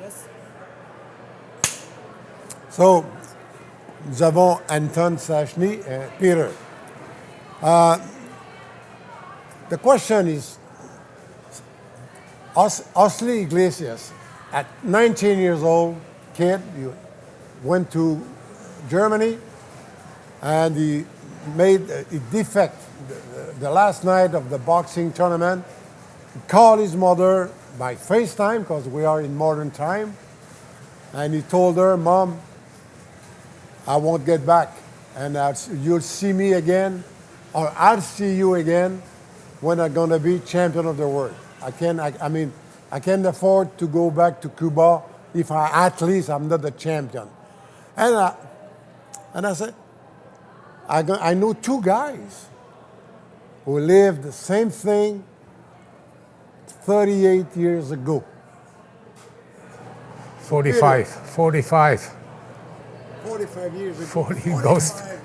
Yes. So, nous avons Anton, Stastny, and Peter. The question is, Osleys Iglesias, at 19 years old, kid, you went to Germany, and he made a defect the last night of the boxing tournament. He called his mother by FaceTime, because we are in modern time, and he told her, "Mom, I won't get back, and you'll see me again, or I'll see you again when I'm going to be champion of the world. I can't afford to go back to Cuba if at least I'm not a champion." And I said, I know two guys who lived the same thing 38 years ago. 45. 45 years ago.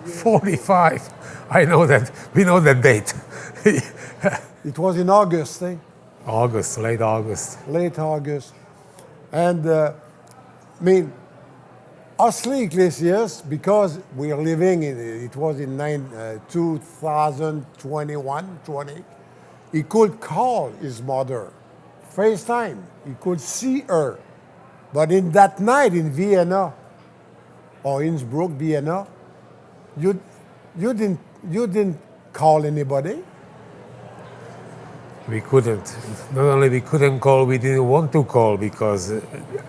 45. I know that. We know that date. It was in August, August, late August. Late August. And Osleys Iglesias, because we are living in, it was in 2021, 20, he could call his mother, FaceTime, he could see her. But in that night in Vienna, or Innsbruck, Vienna, you didn't call anybody. We couldn't. Not only we couldn't call, we didn't want to call, because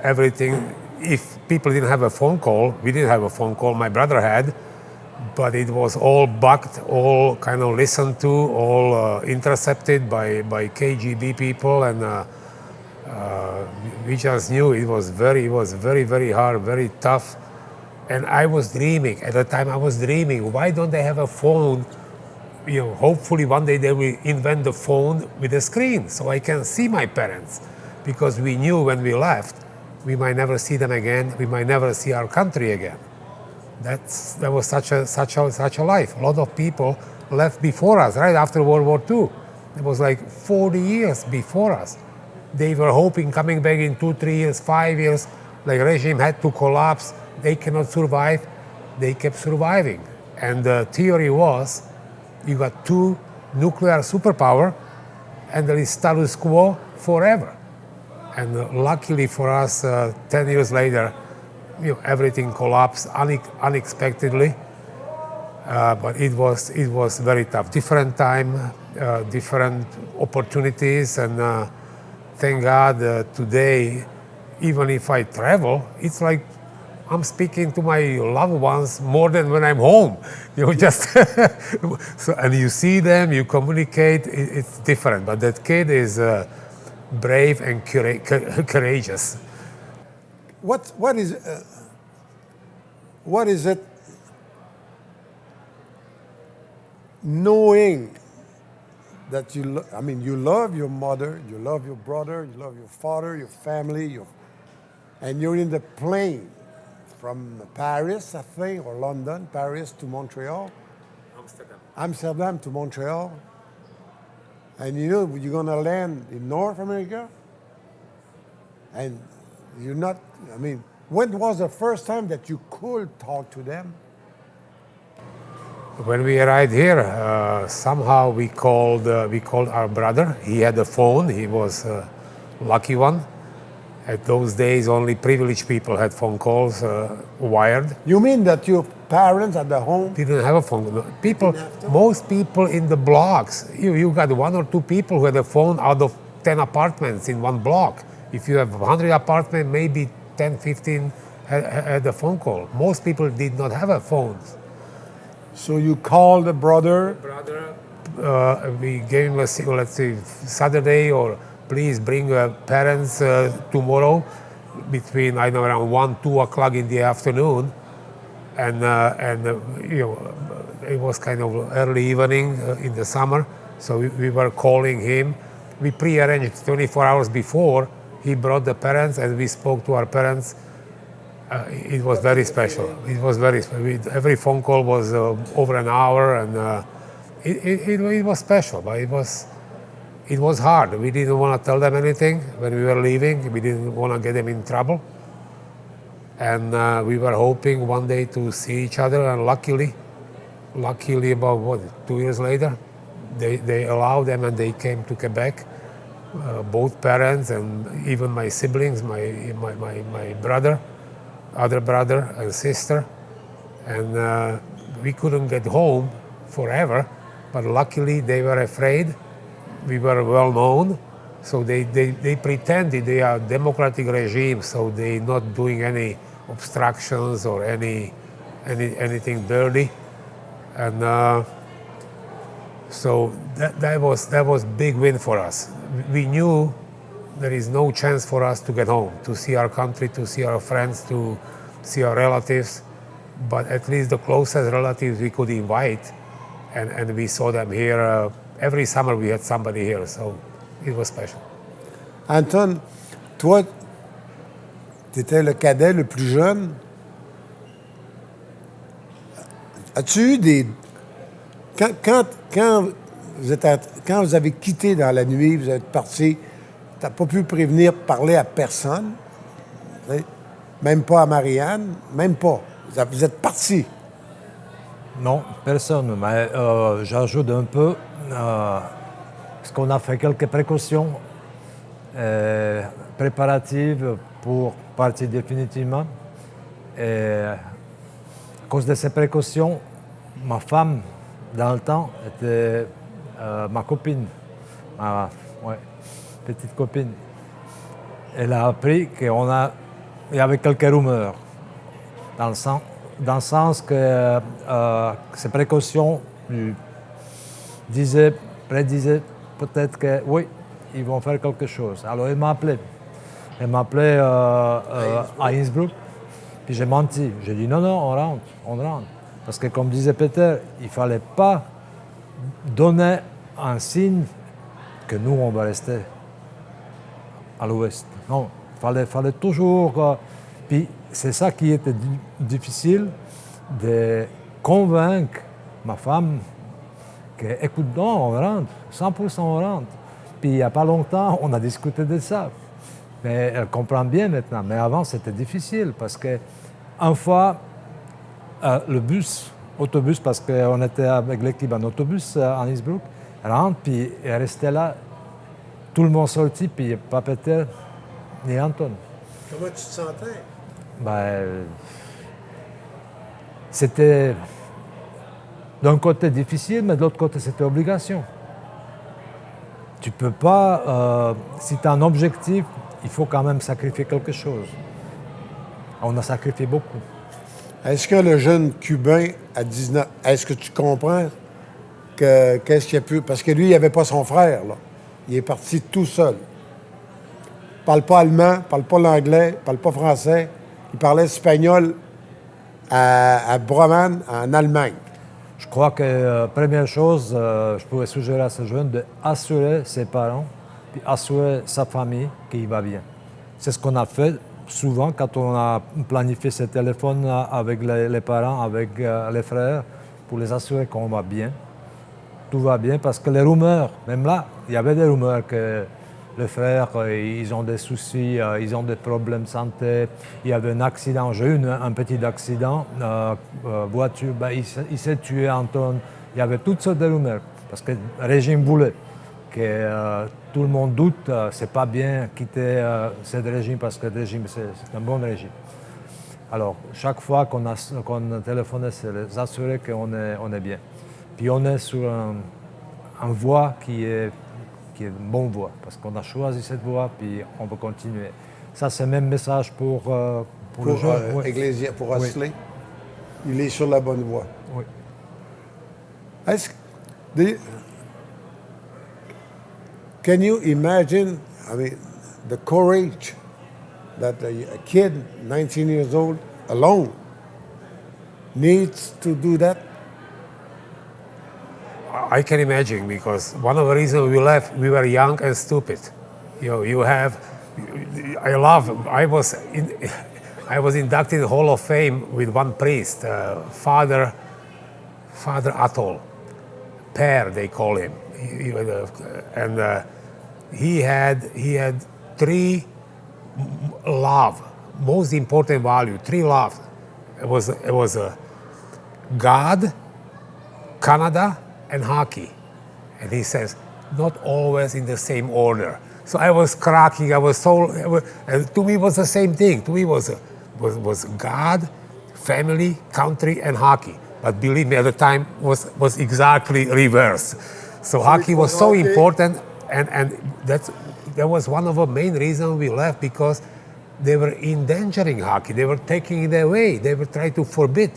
everything, if people didn't have a phone call, we didn't have a phone call, my brother had, but it was all bugged, all kind of listened to, all intercepted by KGB people, and we just knew it was very, very hard, very tough. And I was dreaming, at the time I was dreaming, why don't they have a phone? Hopefully one day they will invent the phone with a screen so I can see my parents. Because we knew when we left, we might never see them again, we might never see our country again. That was such a life. A lot of people left before us, right after World War II. It was like 40 years before us. They were hoping coming back in 2, 3 years, 5 years, like regime had to collapse, they cannot survive. They kept surviving. And the theory was, you got two nuclear superpower, and there is status quo forever. And luckily for us, 10 years later, everything collapsed unexpectedly. But it was very tough. Different time, different opportunities, and thank God today, even if I travel, it's like I'm speaking to my loved ones more than when I'm home. Just so, and you see them, you communicate. It's different. But that kid is brave and courageous. What is it? Knowing that you love your mother, you love your brother, you love your father, your family, and you're in the plane from Paris, I think, or London, Paris to Montreal. Amsterdam to Montreal. And you're going to land in North America. And you're not, when was the first time that you could talk to them? When we arrived here, somehow we called our brother. He had a phone. He was a lucky one. At those days, only privileged people had phone calls wired. You mean that your parents at the home didn't have a phone? Most people in the blocks, you got 1 or 2 people who had a phone out of 10 apartments in one block. If you have 100 apartments, maybe 10, 15 had a phone call. Most people did not have a phone. So you called the brother? We gave him let's say, Saturday, or please bring parents tomorrow between, around 1, 2 o'clock in the afternoon. And it was kind of early evening in the summer. So we were calling him. We pre-arranged 24 hours before. He brought the parents, and we spoke to our parents. It was very special. It was very special. Every phone call was over an hour, and it was special. But it was hard. We didn't want to tell them anything when we were leaving. We didn't want to get them in trouble. And we were hoping one day to see each other, and luckily about 2 years later, they allowed them and they came to Quebec. Both parents and even my siblings, my brother, other brother and sister. And we couldn't get home forever, but luckily they were afraid. We were well known, so they pretended they are democratic regime, so they not doing any obstructions or anything dirty. And so that was big win for us. We knew there is no chance for us to get home, to see our country, to see our friends, to see our relatives, but at least the closest relatives we could invite, and we saw them here. Every summer we had somebody here, so it was special. Anton, toi, tu étais le cadet le plus jeune. As-tu eu des... Quand vous avez quitté dans la nuit, vous êtes parti, tu n'as pas pu prévenir, parler à personne, même pas à Marianne, même pas. Vous êtes parti. Non, personne, mais j'ajoute un peu, parce qu'on a fait quelques précautions préparatives pour partir définitivement. Et à cause de ces précautions, ma femme, dans le temps, était ma copine, petite copine. Elle a appris qu'il y avait quelques rumeurs, dans le sens que ces précautions prédisaient peut-être que oui, ils vont faire quelque chose. Alors elle m'a appelé. Elle m'a appelé à Innsbruck, puis j'ai menti. J'ai dit non, on rentre. Parce que comme disait Peter, il ne fallait pas donner un signe que nous, on va rester à l'ouest. Non, il fallait toujours... puis c'est ça qui était difficile, de convaincre ma femme que, écoute, non, on rentre, 100% on rentre. Puis il n'y a pas longtemps, on a discuté de ça. Mais elle comprend bien maintenant. Mais avant, c'était difficile parce que une fois, le autobus, parce qu'on était avec l'équipe en autobus à Innsbruck, rentre, puis elle restait là. Tout le monde sorti, puis pas Peter ni Anton. Comment tu te sentais? C'était d'un côté difficile, mais de l'autre côté, c'était obligation. Tu peux pas, si tu as un objectif, il faut quand même sacrifier quelque chose. On a sacrifié beaucoup. Est-ce que le jeune Cubain à 19, est-ce que tu comprends qu'est-ce qu'il a pu... Parce que lui, il n'avait pas son frère, là. Il est parti tout seul. Il ne parle pas allemand, il ne parle pas l'anglais, il ne parle pas français. Il parlait espagnol à Broman, en Allemagne. Je crois que première chose, je pourrais suggérer à ce jeune d'assurer ses parents, puis assurer sa famille qu'il va bien. C'est ce qu'on a fait souvent quand on a planifié ce téléphone avec les parents, avec les frères, pour les assurer qu'on va bien. Tout va bien parce que les rumeurs, même là, il y avait des rumeurs que les frères, ils ont des soucis, ils ont des problèmes de santé. Il y avait un accident, j'ai eu un petit accident, voiture, il s'est tué Anton. Il y avait toutes sortes de rumeurs parce que le régime voulait que tout le monde doute, c'est pas bien quitter ce régime parce que le régime, c'est un bon régime. Alors, chaque fois qu'on a téléphoné, c'est les assurer qu'on est bien. Puis on est sur une voie qui est une bonne voie, parce qu'on a choisi cette voie, puis on peut continuer. Ça, c'est le même message pour le jeune. Iglesias, pour Osleys. Oui. Il est sur la bonne voie. Oui. Est-ce que... Can you imagine, the courage that a kid, 19 years old, alone, needs to do that? I can imagine, because one of the reasons we left, we were young and stupid. I was inducted in the Hall of Fame with one priest, Father Atoll, Père, they call him. he had three love, most important value, three love. It was God, Canada, and hockey. And he says, not always in the same order. So I was cracking, and to me it was the same thing. To me was God, family, country, and hockey. But believe me, at the time was exactly reverse. So hockey was so important, and that was one of the main reasons we left, because they were endangering hockey. They were taking it away. They were trying to forbid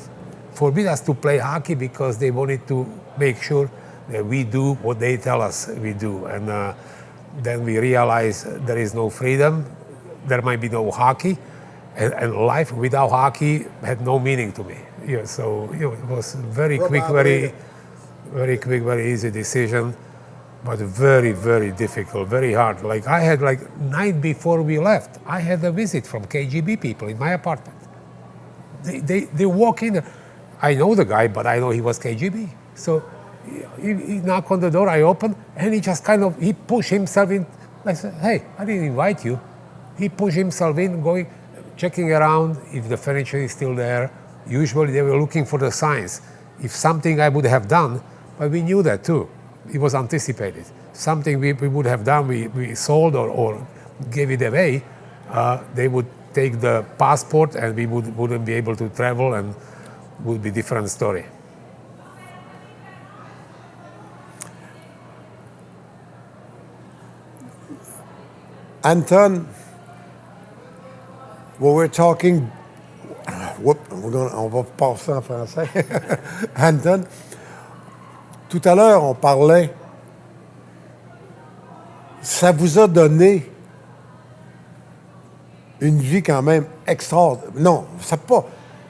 us to play hockey, because they wanted to make sure that we do what they tell us we do. And then we realized there is no freedom, there might be no hockey, and life without hockey had no meaning to me. Yeah, so it was very quick, very easy decision, but very, very difficult, very hard. Like I had, night before we left, I had a visit from KGB people in my apartment. They walk in. I know the guy, but I know he was KGB. So he knocked on the door, I opened, and he just he pushed himself in. I said, hey, I didn't invite you. He pushed himself in, checking around if the furniture is still there. Usually they were looking for the signs. If something I would have done, but we knew that too. It was anticipated. Something we would have done, we sold or gave it away, they would take the passport and we wouldn't be able to travel, and would be different story. Anton, when we're talking, on va passer en français. Anton, tout à l'heure, on parlait, ça vous a donné une vie quand même extraordinaire. Non, c'est pas.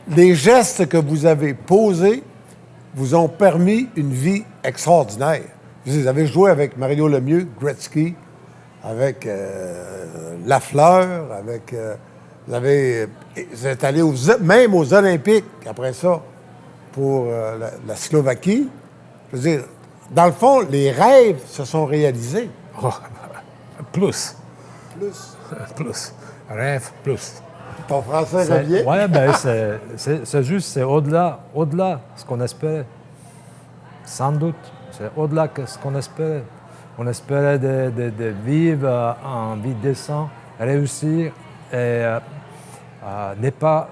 Les gestes que vous avez posés vous ont permis une vie extraordinaire. Vous avez joué avec Mario Lemieux, Gretzky, avec Lafleur, avec... vous êtes allé même aux Olympiques, après ça, pour la Slovaquie. Je veux dire, dans le fond, les rêves se sont réalisés. Oh, plus. Rêve, plus. Ton français revient? Oui, ben c'est juste, c'est au-delà de ce qu'on espérait. Sans doute, c'est au-delà de ce qu'on espérait. On espérait de vivre en vie décente, réussir et ne pas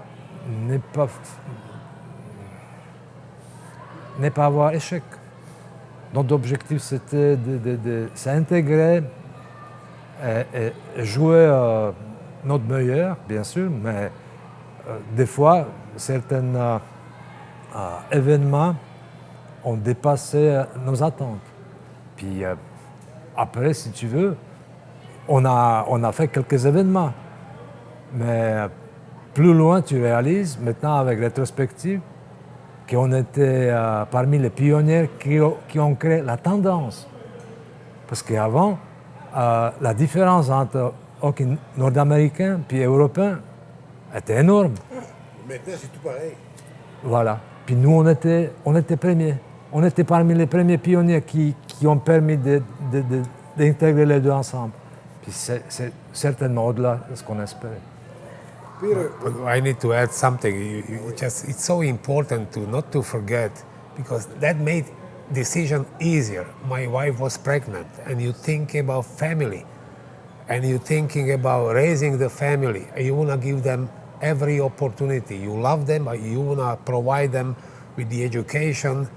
avoir échec. Notre objectif, c'était de s'intégrer et jouer notre meilleur, bien sûr, mais des fois, certains événements ont dépassé nos attentes. Puis après, si tu veux, on a fait quelques événements. Mais plus loin, tu réalises, maintenant avec rétrospective, qu'on était parmi les pionniers qui ont créé la tendance. Parce qu'avant, la différence entre hockey nord-américain et européen était énorme. Maintenant, c'est tout pareil. Voilà. Puis nous, on était premiers. On était parmi les premiers pionniers qui ont permis d'intégrer les deux ensemble. Puis c'est certainement au-delà de ce qu'on espérait. Peter, I need to add something. It's so important not to forget, because that made decision easier. My wife was pregnant, and you think about family, and you're thinking about raising the family. And you want to give them every opportunity. You love them, but you want to provide them with the education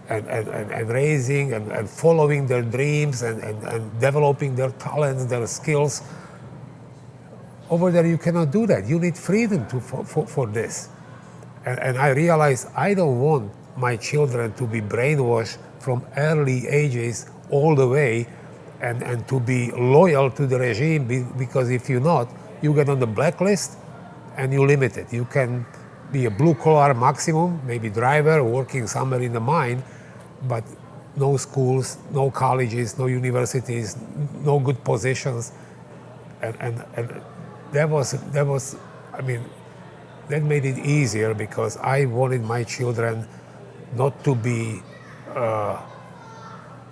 and raising and following their dreams and developing their talents, their skills. Over there, you cannot do that. You need freedom for this. And I realized I don't want my children to be brainwashed from early ages all the way and to be loyal to the regime, because if you're not, you get on the blacklist and you're limited. You can be a blue-collar maximum, maybe driver, working somewhere in the mine, but no schools, no colleges, no universities, no good positions. And that was, I mean, that made it easier, because I wanted my children not to be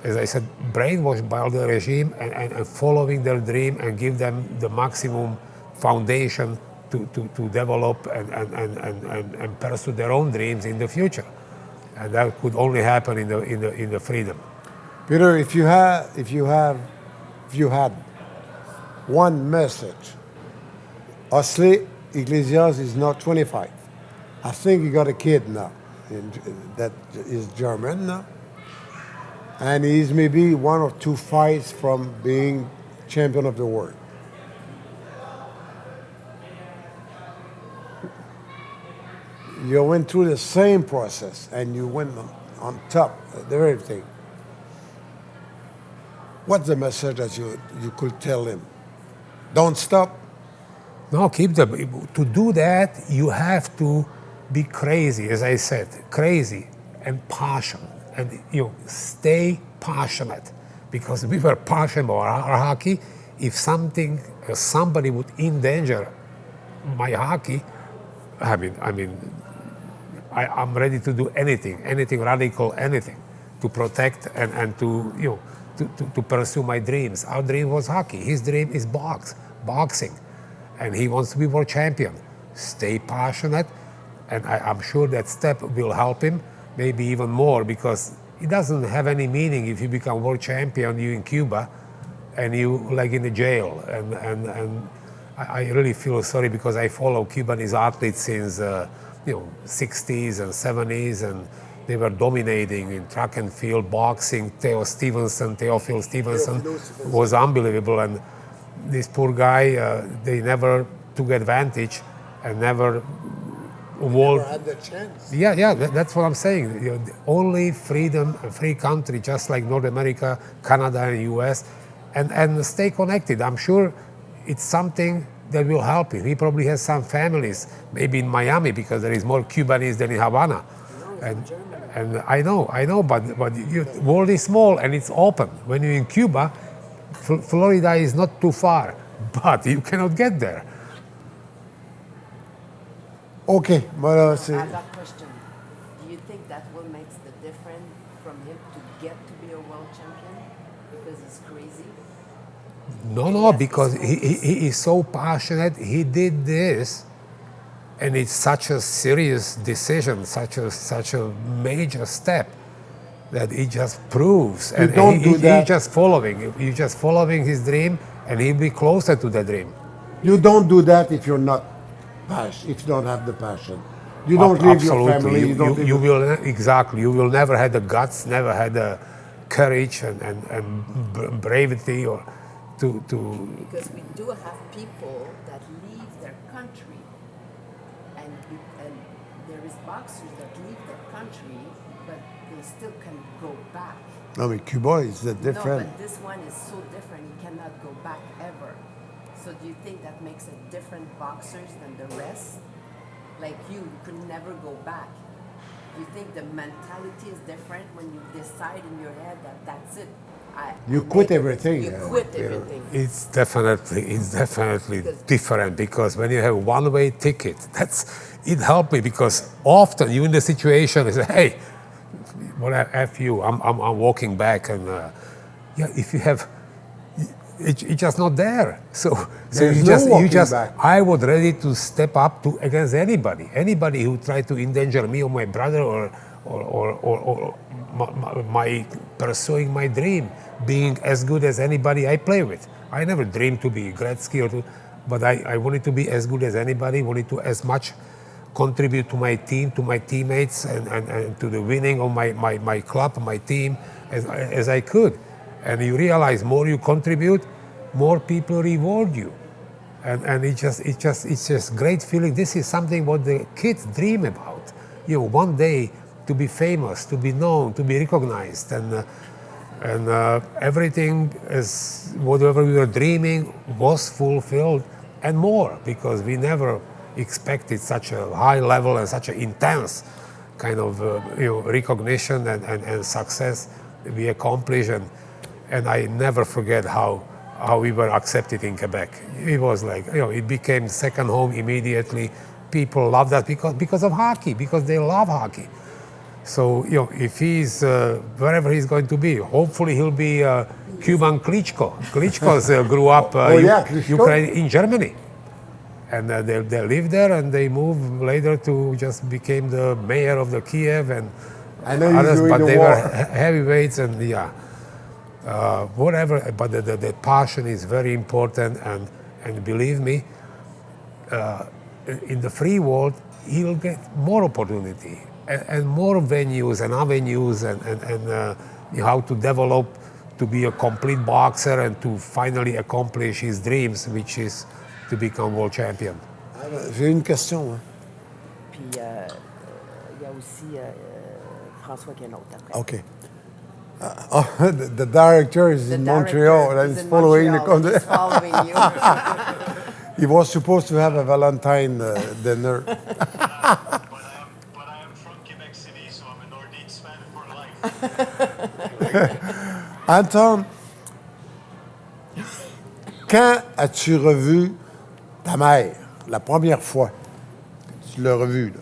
as I said, brainwashed by the regime and following their dream and give them the maximum foundation to develop and pursue their own dreams in the future. And that could only happen in the freedom. Peter, if you had one message, Osleys Iglesias is now 25. I think he got a kid now that is German now. And he's maybe 1 or 2 fights from being champion of the world. You went through the same process and you went on top of everything. What's the message that you could tell him? Don't stop. No, keep the. To do that, you have to be crazy, as I said, crazy and passionate, and stay passionate, because we were passionate about our hockey. If somebody would endanger my hockey, I'm ready to do anything radical, anything to protect and to pursue my dreams. Our dream was hockey. His dream is boxing, and he wants to be world champion. Stay passionate, and I'm sure that step will help him, maybe even more, because it doesn't have any meaning if you become world champion, you in Cuba, and you like in the jail. And I really feel sorry, because I follow Cubanese athletes since 60s and 70s, and they were dominating in track and field, boxing. Theophil Stevenson was unbelievable, and this poor guy, they never took advantage and never Never had the chance. Yeah, that's what I'm saying. The only freedom, a free country, just like North America, Canada, and US, and stay connected. I'm sure it's something that will help him. He probably has some families, maybe in Miami, because there is more Cubanese than in Havana. And I know, but the world is small and it's open. When you're in Cuba, Florida is not too far, but you cannot get there. Okay, but I have a question. Do you think that will make the difference from him to get to be a world champion? Because he's crazy? No, because he is so passionate. He did this, and it's such a serious decision, such a major step, that he just proves. And he's just following. He's just following his dream, and he'll be closer to the dream. You don't do that if you're not passionate, if you don't have the passion. You don't leave your family. You will exactly. You will never have the guts, never had the courage and bravery or to. Because we do have people that leave their country, and there is boxers that leave their country, but they still can go back. I mean, Cuba is different. No, but this one is so different. You cannot go back ever. So do you think that makes a different boxers than the rest? Like you could never go back. Do you think the mentality is different when you decide in your head that that's it? You quit everything. You quit everything. It's definitely different, because when you have one-way ticket, it helped me, because often you're in the situation, you say, hey, well, F you, I'm walking back, and if you have, it's just not there. So you just back. I was ready to step up against anybody who tried to endanger me or my brother or my pursuing my dream, being as good as anybody I play with. I never dreamed to be Gretzky but I wanted to be as good as anybody, wanted to as much contribute to my team, to my teammates, and to the winning of my club, my team, as I could. And you realize more you contribute, more people reward you. And it's just great feeling. This is something what the kids dream about. One day to be famous, to be known, to be recognized, and everything is whatever we were dreaming was fulfilled and more, because we never expected such a high level and such an intense kind of recognition and success we accomplished. And I never forget how we were accepted in Quebec. It was like, it became second home immediately. People loved us because of hockey, because they love hockey. So, if he's wherever he's going to be, hopefully he'll be Cuban Klitschko. Klitschko's grew up Klitschko. Ukraine in Germany. And they lived there, and they moved later to just became the mayor of the Kiev and I know he's others, doing but the they war. were heavyweights and whatever. But the passion is very important, and believe me, in the free world, he'll get more opportunity and more venues and avenues and how to develop to be a complete boxer and to finally accomplish his dreams, which is to become world champion. J'ai une question. Hein. Puis il y a aussi François qui a une autre après. OK. The director is in Montreal and he's following the He's following you. He was supposed to have a Valentine dinner. But I am from Quebec City, so I'm a Nordiques fan for life. Anton, quand as-tu revu ta mère la première fois que tu l'as revue? Là?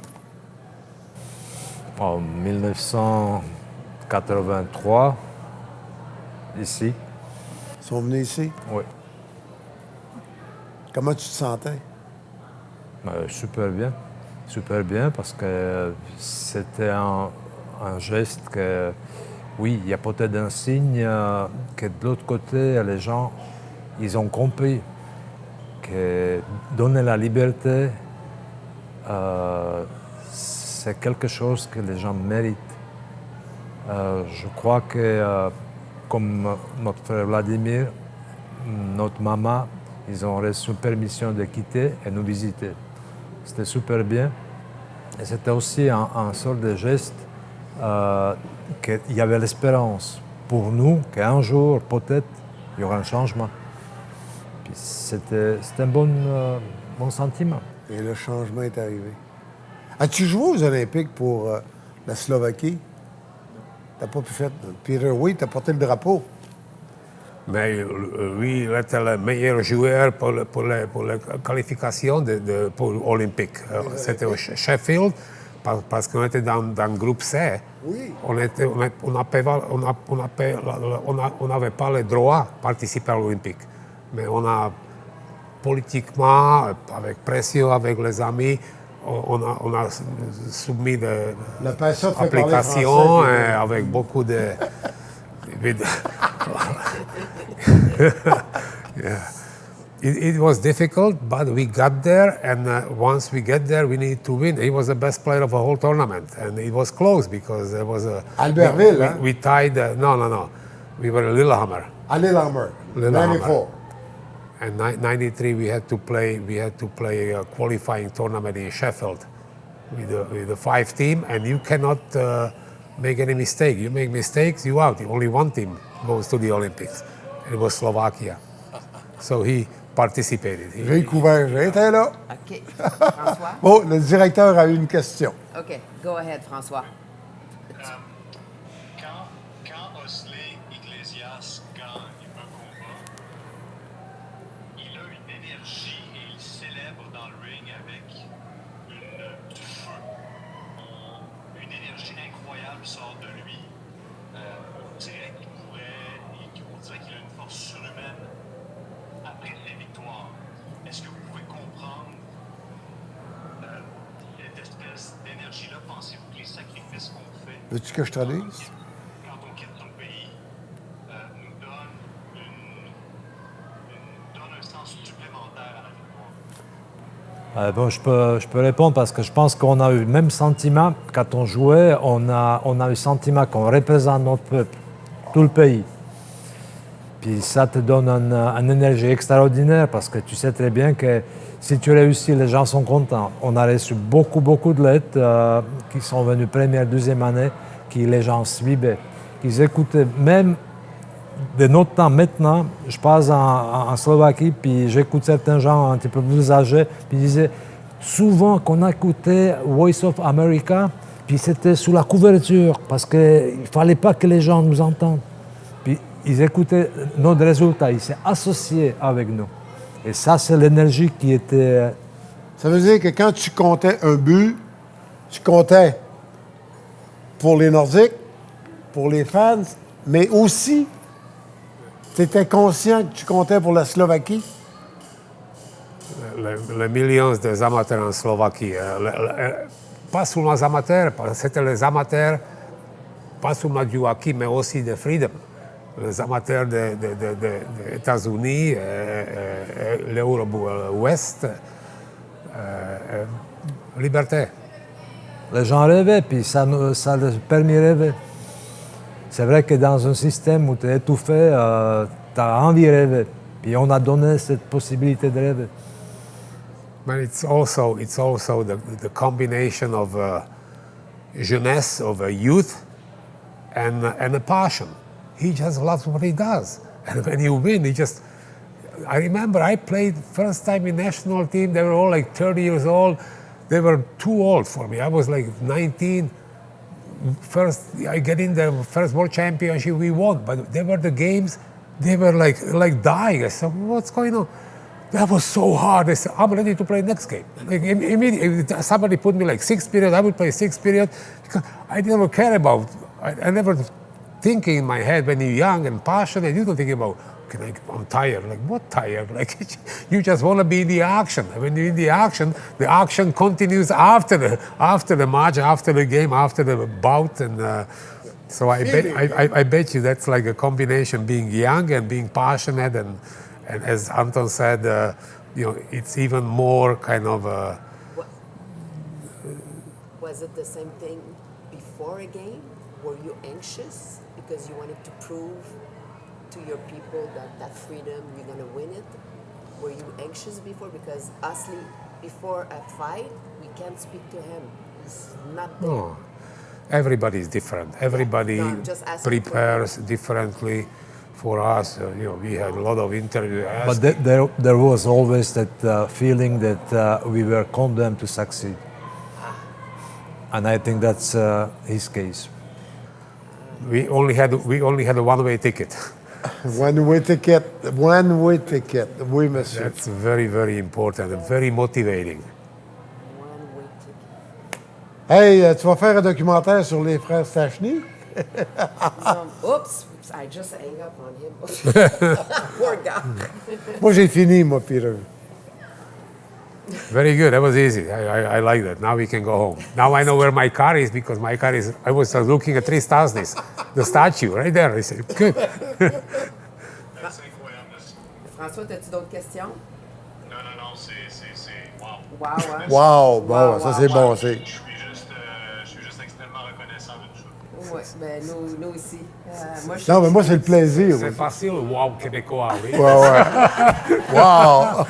En 1983, ici. Ils sont venus ici? Oui. Comment tu te sentais? Super bien, parce que c'était un geste que, oui, il y a peut-être un signe que de l'autre côté, les gens, ils ont compris que donner la liberté, c'est quelque chose que les gens méritent. Je crois que, comme notre frère Vladimir, notre maman, ils ont reçu permission de quitter et nous visiter. C'était super bien. Et c'était aussi un sort de geste qu'il y avait l'espérance pour nous qu'un jour, peut-être, il y aura un changement. Puis c'était un bon sentiment. Et le changement est arrivé. As-tu joué aux Olympiques pour la Slovaquie? T'as pas pu faire. Peter, oui, t'as porté le drapeau. Mais lui, il était le meilleur joueur pour la qualification pour l'Olympique. C'était au Sheffield, parce qu'on était dans le groupe C. Oui. On n'avait pas le droit de participer à l'Olympique. Mais on a politiquement, avec pression, avec les amis, on a soumis des applications avec beaucoup de... Yeah. It was difficult, but we got there, and once we get there, we need to win. He was the best player of the whole tournament, and it was close because there was a... Albertville, we tied... No. We were in Lillehammer. À Lillehammer, 94. And 93, we had to play a qualifying tournament in Sheffield with the 5 team, and you cannot make any mistake. You make mistakes, you out. Only one team goes to the Olympics. It was Slovakia. So he participated. J'ai couvert, j'étais là. OK. François? Bon, le directeur a eu une question. OK. Go ahead, François. Quand Osleys Iglesias gagne un combat, il a une énergie et il célèbre dans le ring avec du feu. Une énergie incroyable sort de lui. On dirait qu'il a une force surhumaine après les victoires. Est-ce que vous pouvez comprendre cette espèce d'énergie-là? Pensez-vous que les sacrifices qu'on fait Veux-tu que je traduise? quand on quitte ton pays nous donne un sens supplémentaire à la victoire? Bon, je peux répondre parce que je pense qu'on a eu le même sentiment quand on jouait. On a eu le sentiment qu'on représente notre peuple, tout le pays. Puis ça te donne une énergie extraordinaire parce que tu sais très bien que si tu réussis, les gens sont contents. On a reçu beaucoup de lettres qui sont venues première, deuxième année, qui les gens suivaient. Ils écoutaient même de notre temps maintenant. Je passe en Slovaquie, puis j'écoute certains gens un petit peu plus âgés, puis ils disaient souvent qu'on écoutait Voice of America, puis c'était sous la couverture parce qu'il ne fallait pas que les gens nous entendent. Puis ils écoutaient notre résultat, ils s'est associés avec nous. Et ça, c'est l'énergie qui était... Ça veut dire que quand tu comptais un but, tu comptais pour les Nordiques, pour les fans, mais aussi, tu étais conscient que tu comptais pour la Slovaquie? Les millions d'amateurs en Slovaquie. Pas seulement les amateurs, c'était les amateurs, pas seulement du hockey, mais aussi de freedom. Les amateurs des États-Unis, l'Europe ouest, liberté. Les gens rêvaient, puis ça leur permet de rêver. C'est vrai que dans un système où tu es étouffé, tu as envie de rêver. Puis on a donné cette possibilité de rêver. But it's also the combination of jeunesse, of youth, and a passion. He just loves what he does. And when you win, I remember I played first time in national team. They were all like 30 years old. They were too old for me. I was like 19. First, I get in the first world championship, we won. But they were the games, they were like dying. I said, what's going on? That was so hard. I said, I'm ready to play next game. Like, immediately, somebody put me like 6th period, I would play 6th period. Because I never care about, I never thinking in my head when you're young and passionate, you don't think about, okay, I'm tired. Like, what tired? Like, you just want to be in the action. And when you're in the action continues after the match, after the game, after the bout. And so I bet you that's like a combination, being young and being passionate. And as Anton said, it's even more kind of... Was it the same thing before a game? Were you anxious because you wanted to prove to your people that freedom, you're going to win it? Were you anxious before? Because Osleys, before a fight, we can't speak to him. He's not there. No. Everybody is different. Everybody prepares differently. For us, we had a lot of interviews. But there was always that feeling that we were condemned to succeed. And I think that's his case. We only had a one-way ticket. One-way ticket. Oui, monsieur. That's very, very important and very motivating. One-way ticket. Hey, tu vas faire un documentaire sur les frères Stastny? Oops, I just hang up on him. Poor guy. Moi, j'ai fini, moi, Peter. Very good. That was easy. I like that. Now we can go home. Now I know where my car is because my car is... I was looking at 3 Stasnys, the statue right there. I said, good. That's incroyable. François, as-tu d'autres questions? Non, c'est wow. Wow, hein? Wow, bon, ça c'est bon, c'est... Je suis juste extrêmement reconnaissant d'une chose. Oui, ben nous aussi. Non, mais moi, c'est le plaisir. C'est facile, wow, québécois, oui. Ouais. Wow!